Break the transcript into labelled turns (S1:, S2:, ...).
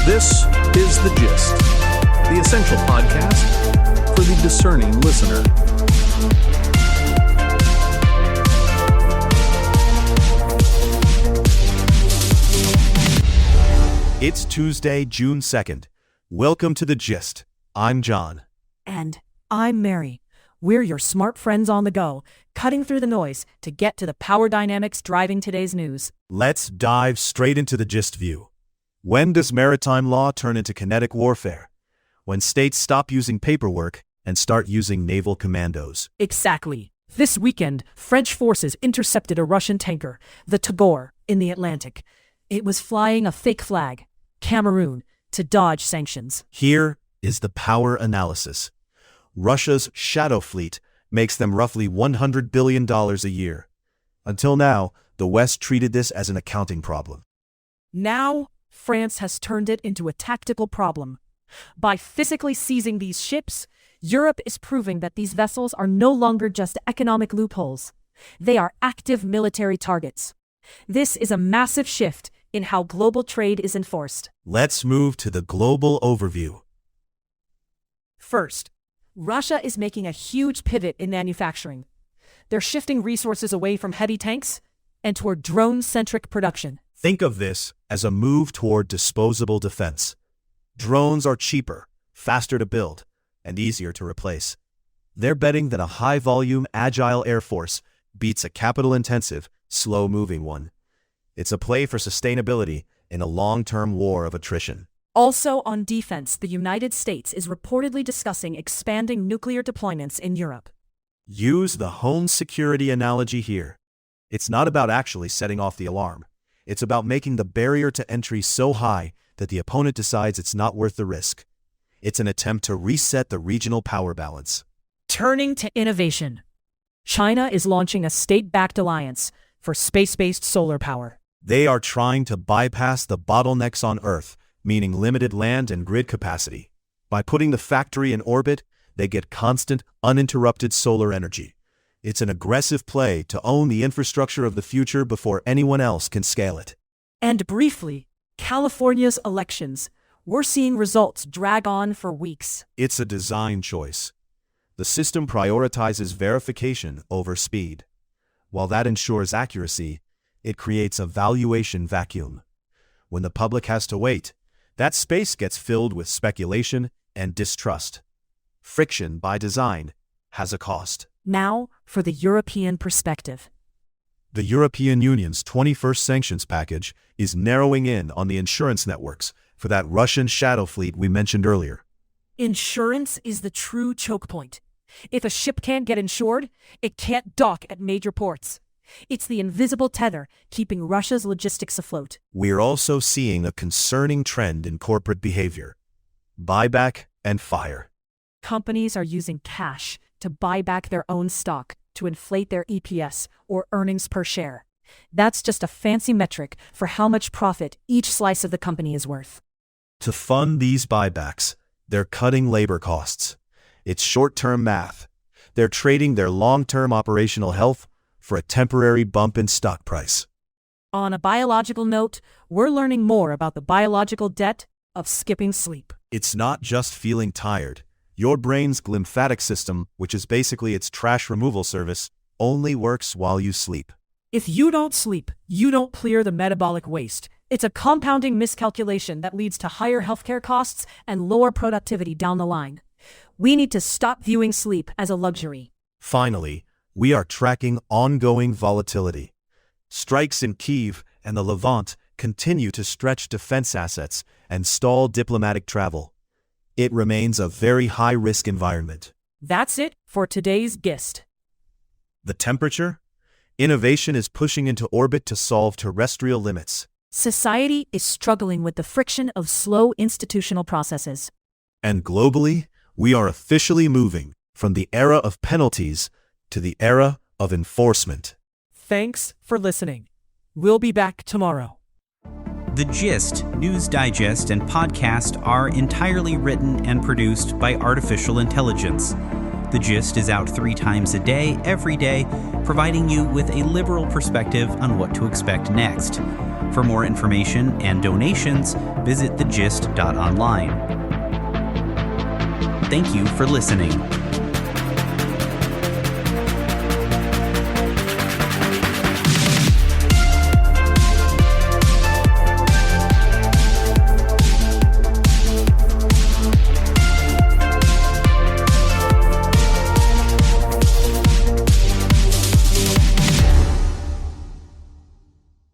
S1: This is The Gist, the essential podcast for the discerning listener.
S2: It's Tuesday, June 2nd. Welcome to The Gist. I'm John.
S3: And I'm Mary. We're your smart friends on the go, cutting through the noise to get to the power dynamics driving today's news.
S2: Let's dive straight into the gist view. When does maritime law turn into kinetic warfare? When states stop using paperwork and start using naval commandos.
S3: Exactly. This weekend, French forces intercepted a Russian tanker, the Tagore, in the Atlantic. It was flying a fake flag, Cameroon, to dodge sanctions.
S2: Here is the power analysis. Russia's shadow fleet makes them roughly $100 billion a year. Until now, the West treated this as an accounting problem.
S3: Now, France has turned it into a tactical problem. By physically seizing these ships, Europe is proving that these vessels are no longer just economic loopholes. They are active military targets. This is a massive shift in how global trade is enforced.
S2: Let's move to the global overview.
S3: First, Russia is making a huge pivot in manufacturing. They're shifting resources away from heavy tanks and toward drone-centric production.
S2: Think of this as a move toward disposable defense. Drones are cheaper, faster to build, and easier to replace. They're betting that a high-volume, agile air force beats a capital-intensive, slow-moving one. It's a play for sustainability in a long-term war of attrition.
S3: Also on defense, the United States is reportedly discussing expanding nuclear deployments in Europe.
S2: Use the home security analogy here. It's not about actually setting off the alarm. It's about making the barrier to entry so high that the opponent decides it's not worth the risk. It's an attempt to reset the regional power balance.
S3: Turning to innovation, China is launching a state-backed alliance for space-based solar power.
S2: They are trying to bypass the bottlenecks on Earth, meaning limited land and grid capacity. By putting the factory in orbit, they get constant, uninterrupted solar energy. It's an aggressive play to own the infrastructure of the future before anyone else can scale it.
S3: And briefly, California's elections. We're seeing results drag on for weeks.
S2: It's a design choice. The system prioritizes verification over speed. While that ensures accuracy, it creates a valuation vacuum. When the public has to wait, that space gets filled with speculation and distrust. Friction, by design, has a cost.
S3: Now, for the European perspective.
S2: The European Union's 21st sanctions package is narrowing in on the insurance networks for that Russian shadow fleet we mentioned earlier.
S3: Insurance is the true choke point. If a ship can't get insured, it can't dock at major ports. It's the invisible tether keeping Russia's logistics afloat.
S2: We're also seeing a concerning trend in corporate behavior. Buyback and fire.
S3: Companies are using cash to buy back their own stock to inflate their EPS, or earnings per share. That's just a fancy metric for how much profit each slice of the company is worth.
S2: To fund these buybacks, they're cutting labor costs. It's short-term math. They're trading their long-term operational health for a temporary bump in stock price.
S3: On a biological note, we're learning more about the biological debt of skipping sleep.
S2: It's not just feeling tired. Your brain's glymphatic system, which is basically its trash removal service, only works while you sleep.
S3: If you don't sleep, you don't clear the metabolic waste. It's a compounding miscalculation that leads to higher healthcare costs and lower productivity down the line. We need to stop viewing sleep as a luxury.
S2: Finally, we are tracking ongoing volatility. Strikes in Kyiv and the Levant continue to stretch defense assets and stall diplomatic travel. It remains a very high-risk environment.
S3: That's it for today's Gist.
S2: The temperature? Innovation is pushing into orbit to solve terrestrial limits.
S3: Society is struggling with the friction of slow institutional processes.
S2: And globally, we are officially moving from the era of penalties to the era of enforcement.
S3: Thanks for listening. We'll be back tomorrow.
S4: The Gist, news digest, and podcast are entirely written and produced by artificial intelligence. The Gist is out 3 times a day, every day, providing you with a liberal perspective on what to expect next. For more information and donations, visit thegist.online. Thank you for listening.